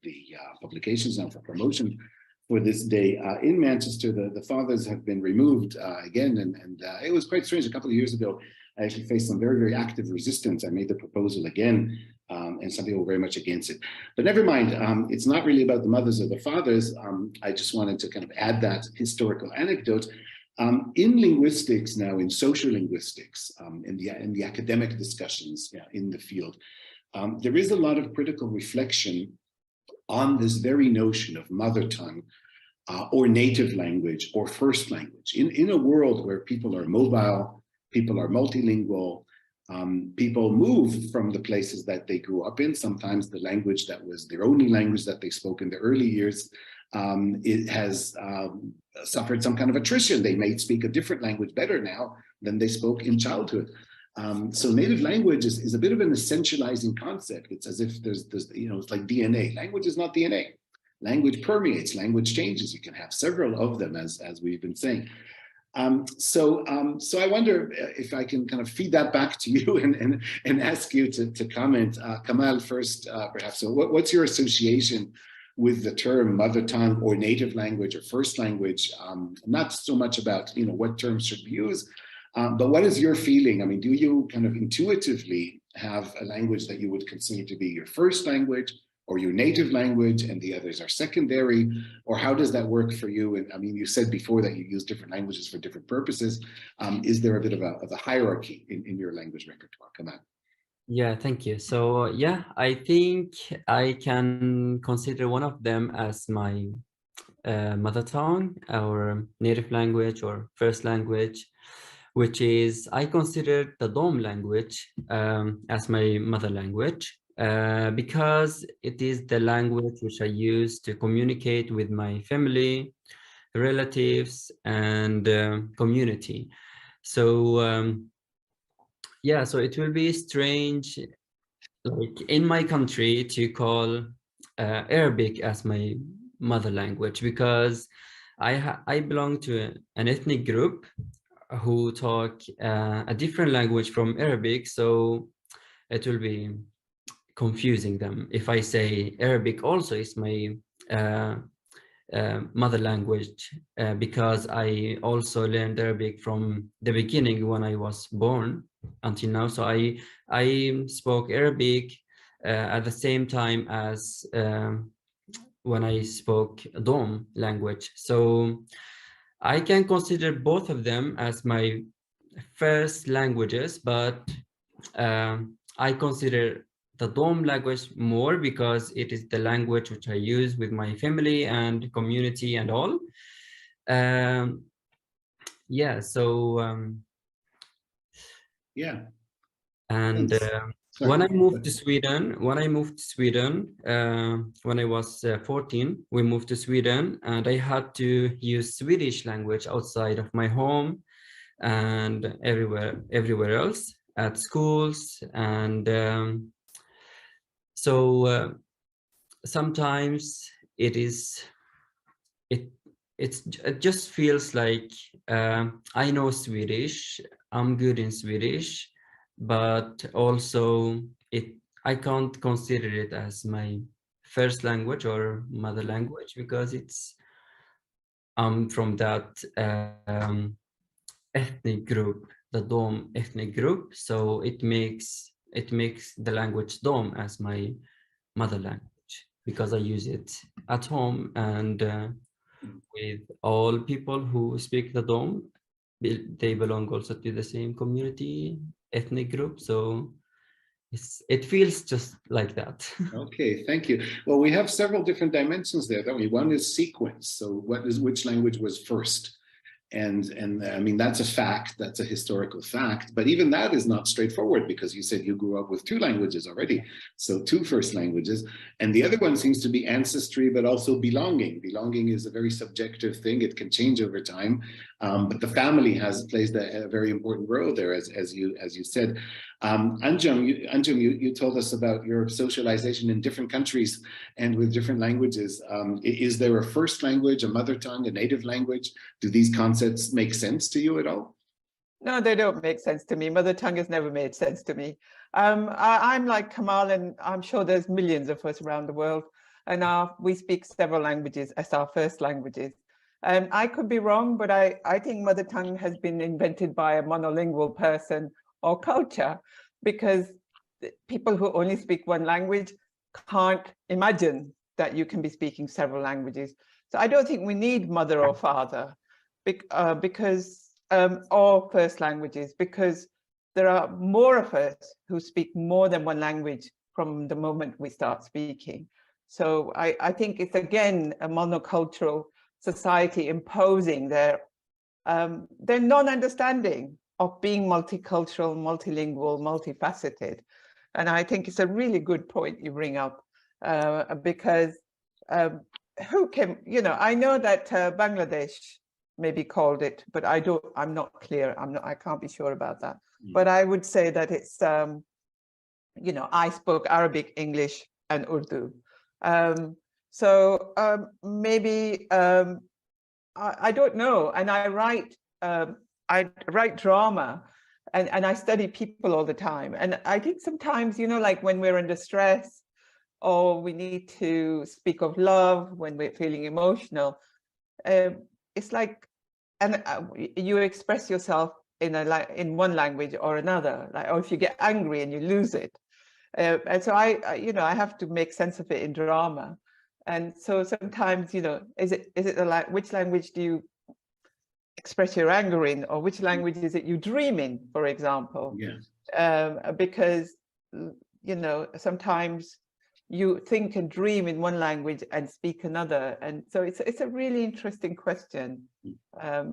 the publications now for promotion for this day in Manchester, the fathers have been removed again. And it was quite strange. A couple of years ago, I actually faced some very, very active resistance. I made the proposal again, and some people were very much against it. But never mind, it's not really about the mothers or the fathers. I just wanted to kind of add that historical anecdote. In linguistics now, in social linguistics, in the academic discussions in the field, there is a lot of critical reflection on this very notion of mother tongue or native language or first language. In a world where people are mobile, people are multilingual, people move from the places that they grew up in. Sometimes the language that was their only language that they spoke in the early years, it has suffered some kind of attrition. They may speak a different language better now than they spoke in childhood. So native language is a bit of an essentializing concept. It's as if there's it's like DNA. Language is not DNA. Language permeates, language changes. You can have several of them, as we've been saying. So I wonder if I can kind of feed that back to you and ask you to comment. Kamal first, perhaps. So what's your association with the term mother tongue or native language or first language? Not so much about what terms should be used, but what is your feeling? I mean, do you kind of intuitively have a language that you would consider to be your first language, or your native language, and the others are secondary? Or how does that work for you? And I mean, you said before that you use different languages for different purposes. Is there a bit of a hierarchy in your language repertoire? Come on. Yeah, thank you. So yeah, I think I can consider one of them as my mother tongue, our native language or first language, which is, I consider the Dom language as my mother language because it is the language which I use to communicate with my family, relatives, and community. So yeah, so it will be strange, like in my country, to call Arabic as my mother language, because I belong to an ethnic group who talk a different language from Arabic, so it will be confusing them if I say Arabic also is my mother language, because I also learned Arabic from the beginning when I was born until now. So I spoke Arabic at the same time as when I spoke Dom language. So I can consider both of them as my first languages, but I consider the Dom language more because it is the language which I use with my family and community and all. Yeah, so Yeah. and when I moved to Sweden, when I was 14, we moved to Sweden, and I had to use Swedish language outside of my home and everywhere else, at schools, and so sometimes it just feels like I know Swedish, I'm good in Swedish, but also I can't consider it as my first language or mother language, because I'm from that ethnic group, the Dom ethnic group, so it makes the language Dom as my mother language, because I use it at home and with all people who speak the Dom. They belong also to the same community, ethnic group, so it feels just like that. Okay, thank you. Well, we have several different dimensions there, don't we? One is sequence. So which language was first? And I mean, that's a fact, that's a historical fact, but even that is not straightforward, because you said you grew up with two languages already, so two first languages. And the other one seems to be ancestry, but also belonging. Belonging is a very subjective thing. It can change over time, but the family plays a very important role there, as you said. Anjum, you told us about your socialization in different countries and with different languages. Is there a first language, a mother tongue, a native language? Do these concepts make sense to you at all? No, they don't make sense to me. Mother tongue has never made sense to me. I'm like Kamal, and I'm sure there's millions of us around the world, and we speak several languages as our first languages. I could be wrong, but I think mother tongue has been invented by a monolingual person or culture, because people who only speak one language can't imagine that you can be speaking several languages. So I don't think we need mother or father, because or first languages, because there are more of us who speak more than one language from the moment we start speaking. So I think it's again a monocultural society imposing their non-understanding of being multicultural, multilingual, multifaceted. And I think it's a really good point you bring up, because who can, I know that Bangladesh maybe called it, but I'm not clear. I can't be sure about that. But I would say that it's, I spoke Arabic, English, and Urdu. So maybe, I don't know. And I write drama, and I study people all the time. And I think sometimes, like when we're under stress, or we need to speak of love when we're feeling emotional, it's like, and you express yourself in one language or another, or if you get angry and you lose it. And so I have to make sense of it in drama. And so sometimes, is it which language do you express your anger in, or which language is it you dream in, for example? Yeah. Because, sometimes you think and dream in one language and speak another? And so it's a really interesting question,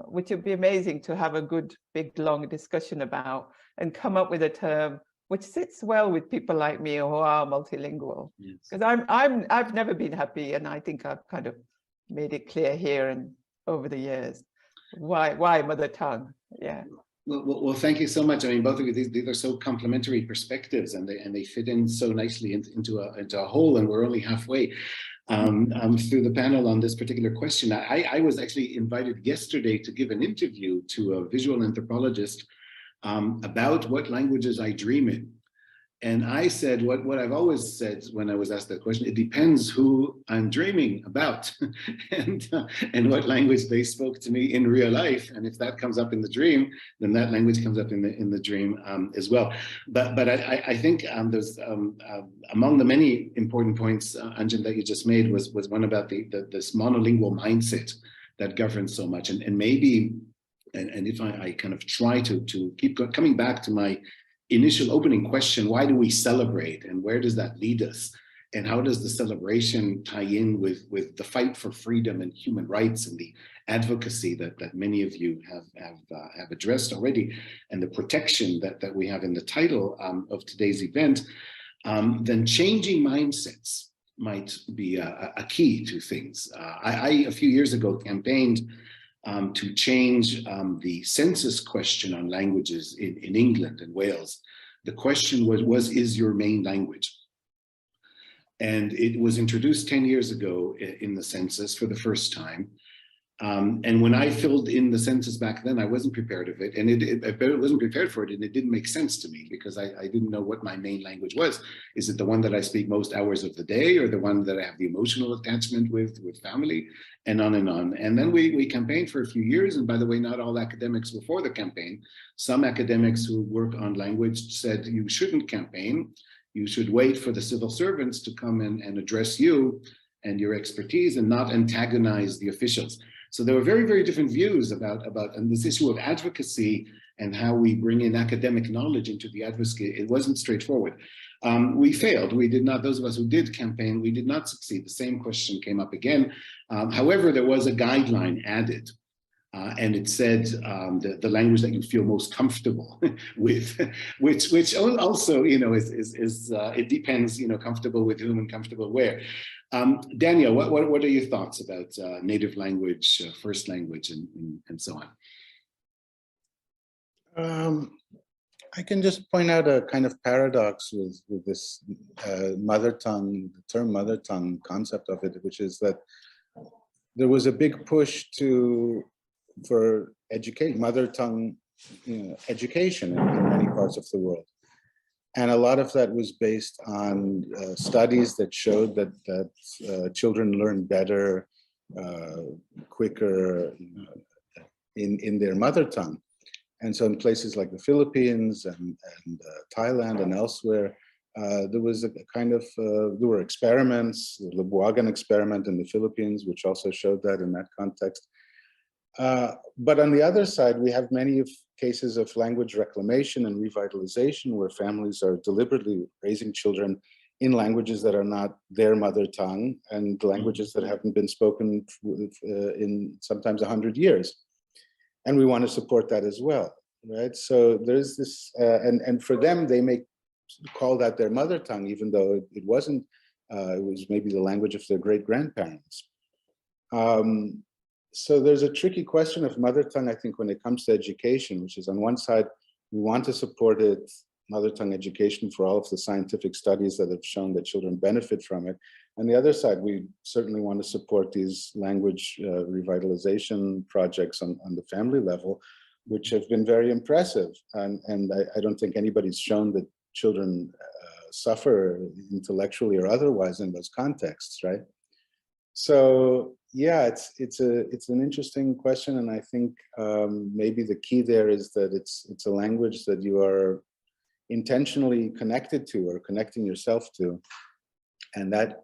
which would be amazing to have a good, big, long discussion about and come up with a term which sits well with people like me who are multilingual. Because I've never been happy, and I think I've kind of made it clear here and over the years. Why mother tongue? Yeah. Well, thank you so much. I mean, both of you, these are so complementary perspectives, and they fit in so nicely into a whole, and we're only halfway through the panel on this particular question. I was actually invited yesterday to give an interview to a visual anthropologist about what languages I dream in. And I said what I've always said when I was asked that question: it depends who I'm dreaming about and what language they spoke to me in real life. And if that comes up in the dream, then that language comes up in the dream as well. But I think there's among the many important points, Anjum, that you just made was one about this monolingual mindset that governs so much. And maybe, and if I kind of try to keep coming back to my initial opening question, why do we celebrate, and where does that lead us, and how does the celebration tie in with the fight for freedom and human rights and the advocacy that many of you have addressed already, and the protection that we have in the title of today's event, then changing mindsets might be a key to things. I a few years ago campaigned to change the census question on languages in England and Wales. The question was is your main language? And it was introduced 10 years ago in the census for the first time. And when I filled in the census back then, I wasn't prepared of it, and I wasn't prepared for it, and it didn't make sense to me because I didn't know what my main language was. Is it the one that I speak most hours of the day, or the one that I have the emotional attachment with family, and on and on. And then we campaigned for a few years, and by the way, not all academics were for the campaign. Some academics who work on language said you shouldn't campaign, you should wait for the civil servants to come and address you and your expertise and not antagonize the officials. So there were very, very different views about and this issue of advocacy and how we bring in academic knowledge into the advocacy. It wasn't straightforward. We failed. We did not, those of us who did campaign, we did not succeed. The same question came up again. However, there was a guideline added. And it said the language that you feel most comfortable with, which also, you know, it depends, you know, comfortable with whom and comfortable where. Daniel, what are your thoughts about native language, first language, and so on? I can just point out a kind of paradox with this mother tongue, the term mother tongue concept of it, which is that there was a big push for mother tongue education in many parts of the world. And a lot of that was based on studies that showed that children learn better, quicker in their mother tongue. And so in places like the Philippines and Thailand and elsewhere, there was a kind of, there were experiments, the Lebuagan experiment in the Philippines, which also showed that in that context. But on the other side, we have many cases of language reclamation and revitalization where families are deliberately raising children in languages that are not their mother tongue and languages that haven't been spoken in sometimes 100 years. And we want to support that as well, right? So there's this, and for them, they may call that their mother tongue, even though it wasn't, it was maybe the language of their great-grandparents. So there's a tricky question of mother tongue, I think, when it comes to education, which is on one side, we want to support it, mother tongue education for all of the scientific studies that have shown that children benefit from it. On the other side, we certainly want to support these language revitalization projects on the family level, which have been very impressive. And I don't think anybody's shown that children suffer intellectually or otherwise in those contexts, right? So yeah, it's an interesting question, and I think maybe the key there is that it's a language that you are intentionally connected to or connecting yourself to, and that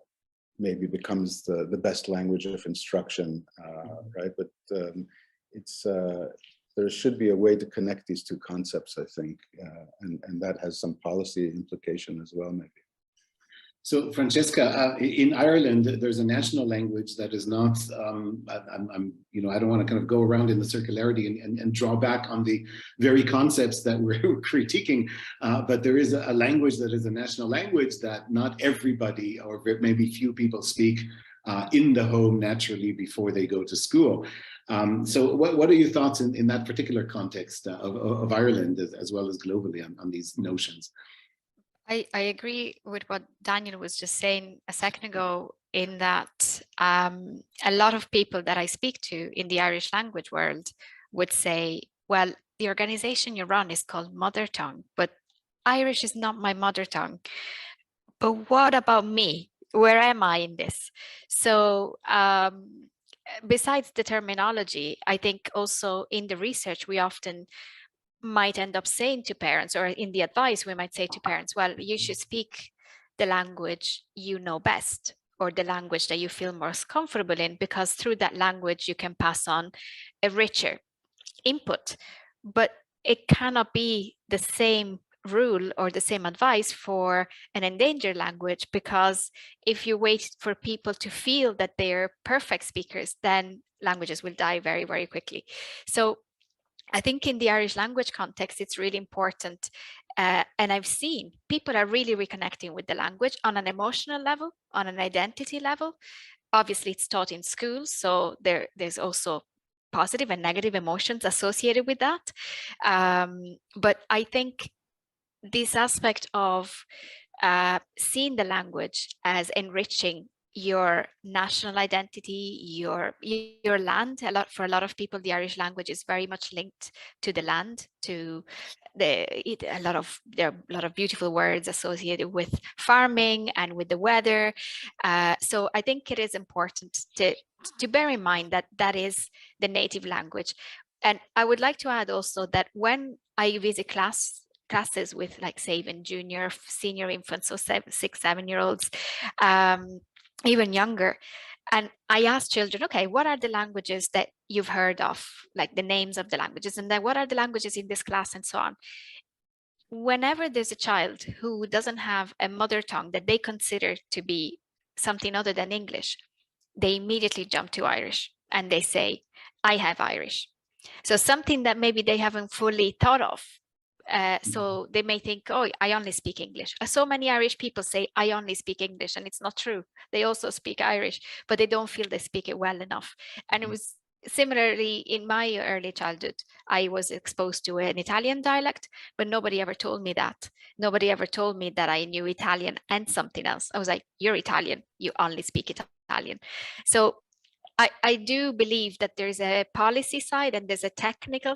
maybe becomes the best language of instruction, right? But there should be a way to connect these two concepts, I think, and that has some policy implication as well, maybe. So Francesca, in Ireland, there's a national language that is not, I don't want to kind of go around in the circularity and draw back on the very concepts that we're critiquing, but there is a language that is a national language that not everybody or maybe few people speak in the home naturally before they go to school. So what are your thoughts in that particular context of Ireland as well as globally on these notions? I agree with what Daniel was just saying a second ago, in that a lot of people that I speak to in the Irish language world would say, well, the organization you run is called Mother Tongue, but Irish is not my mother tongue. But what about me? Where am I in this? So besides the terminology, I think also in the research, we often might end up saying to parents, or in the advice, we might say to parents, well, you should speak the language you know best, or the language that you feel most comfortable in, because through that language, you can pass on a richer input. But it cannot be the same rule or the same advice for an endangered language, because if you wait for people to feel that they're perfect speakers, then languages will die very, very quickly. So I think in the Irish language context, it's really important. And I've seen people are really reconnecting with the language on an emotional level, on an identity level. Obviously, it's taught in schools, so there's also positive and negative emotions associated with that. But I think this aspect of seeing the language as enriching your national identity, your land. For a lot of people, the Irish language is very much linked to the land, to there are a lot of beautiful words associated with farming and with the weather. So I think it is important to bear in mind that that is the native language. And I would like to add also that when I visit classes with, like, say, even junior, senior infants, so 6-7-year-olds, even younger, and I ask children, okay, what are the languages that you've heard of, like the names of the languages, and then what are the languages in this class, and so on. Whenever there's a child who doesn't have a mother tongue that they consider to be something other than English, they immediately jump to Irish and they say, I have Irish. So something that maybe they haven't fully thought of. So they may think, oh, I only speak English. So many Irish people say, I only speak English, and it's not true. They also speak Irish, but they don't feel they speak it well enough. And it was similarly in my early childhood. I was exposed to an Italian dialect, but nobody ever told me that. Nobody ever told me that I knew Italian and something else. I was like, you're Italian, you only speak Italian. So I do believe that there's a policy side and there's a technical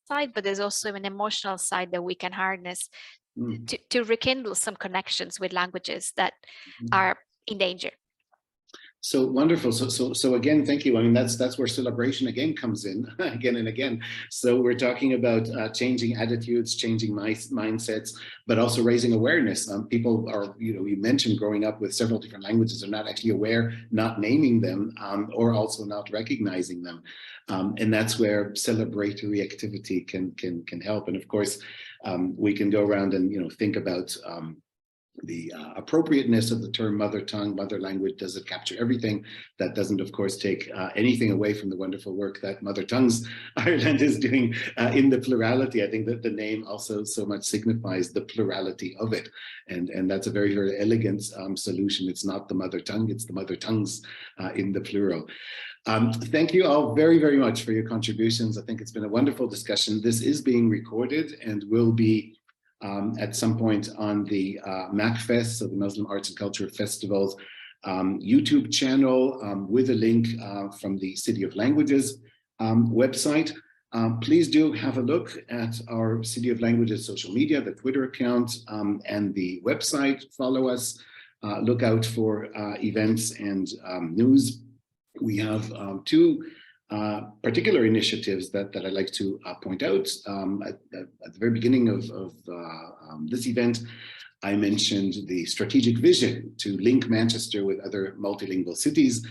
side, but there's also an emotional side that we can harness to rekindle some connections with languages that are in danger. So wonderful. So again, thank you. I mean, that's where celebration again comes in again and again. So we're talking about changing attitudes, changing mindsets, but also raising awareness. People are, you mentioned growing up with several different languages, are not actually aware, not naming them, or also not recognizing them. And that's where celebratory activity can help. And of course, we can go around and think about the appropriateness of the term mother tongue, mother language. Does it capture everything? That doesn't, of course, take anything away from the wonderful work that Mother Tongues Ireland is doing in the plurality. I think that the name also so much signifies the plurality of it. And that's a very, very elegant solution. It's not the mother tongue, it's the mother tongues in the plural. Thank you all very, very much for your contributions. I think it's been a wonderful discussion. This is being recorded and will be at some point on the MACFEST, so the Muslim Arts and Culture Festival's YouTube channel, with a link from the City of Languages website. Please do have a look at our City of Languages social media, the Twitter account, and the website. Follow us, look out for events and news. We have two particular initiatives that I'd like to point out. At the very beginning of this event, I mentioned the strategic vision to link Manchester with other multilingual cities.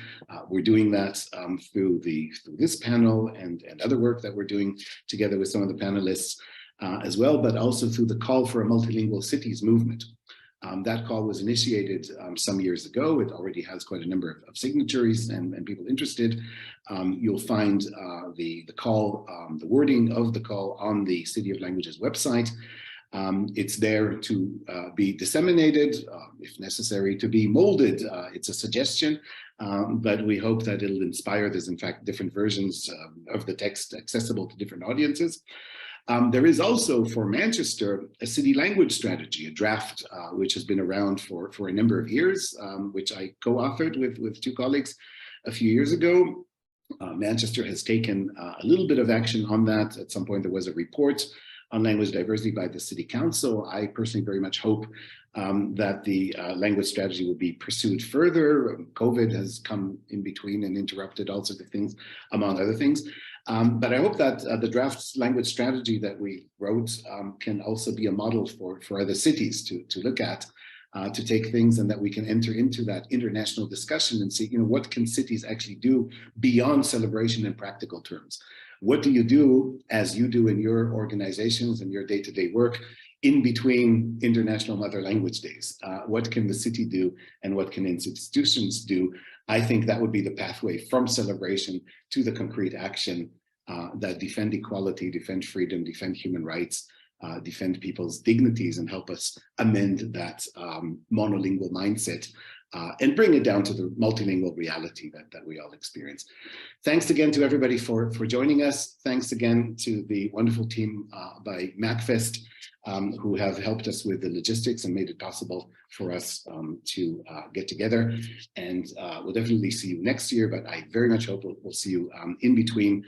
We're doing that through this panel and other work that we're doing together with some of the panelists as well, but also through the call for a multilingual cities movement. That call was initiated some years ago. It already has quite a number of signatories and people interested. You'll find the call, the wording of the call on the City of Languages website. It's there to be disseminated, if necessary, to be molded. It's a suggestion, but we hope that it'll inspire. There's in fact different versions of the text accessible to different audiences. There is also for Manchester a city language strategy, a draft which has been around for a number of years, which I co-authored with two colleagues a few years ago. Manchester has taken a little bit of action on that. At some point there was a report on language diversity by the City Council. I personally very much hope that the language strategy will be pursued further. COVID has come in between and interrupted all sorts of things, among other things. But I hope that the draft language strategy that we wrote can also be a model for other cities to look at, to take things, and that we can enter into that international discussion and see, what can cities actually do beyond celebration in practical terms? What do you do, as you do in your organizations and your day-to-day work, in between International Mother Language Days? What can the city do and what can institutions do? I think that would be the pathway from celebration to the concrete action that defend equality, defend freedom, defend human rights, defend people's dignities, and help us amend that monolingual mindset and bring it down to the multilingual reality that we all experience. Thanks again to everybody for joining us. Thanks again to the wonderful team by MACFEST who have helped us with the logistics and made it possible for us to get together. And we'll definitely see you next year, but I very much hope we'll see you in between.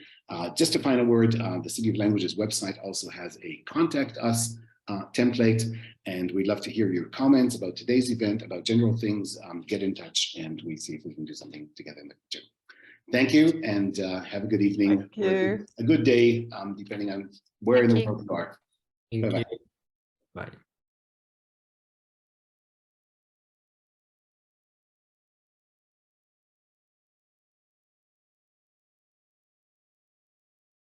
Just a final word, the City of Languages website also has a contact us template, and we'd love to hear your comments about today's event, about general things. Get in touch and we see if we can do something together in the future. Thank you, and have a good evening. Thank you. A good day, depending on where in the world you are. Thank Bye-bye. you. Bye.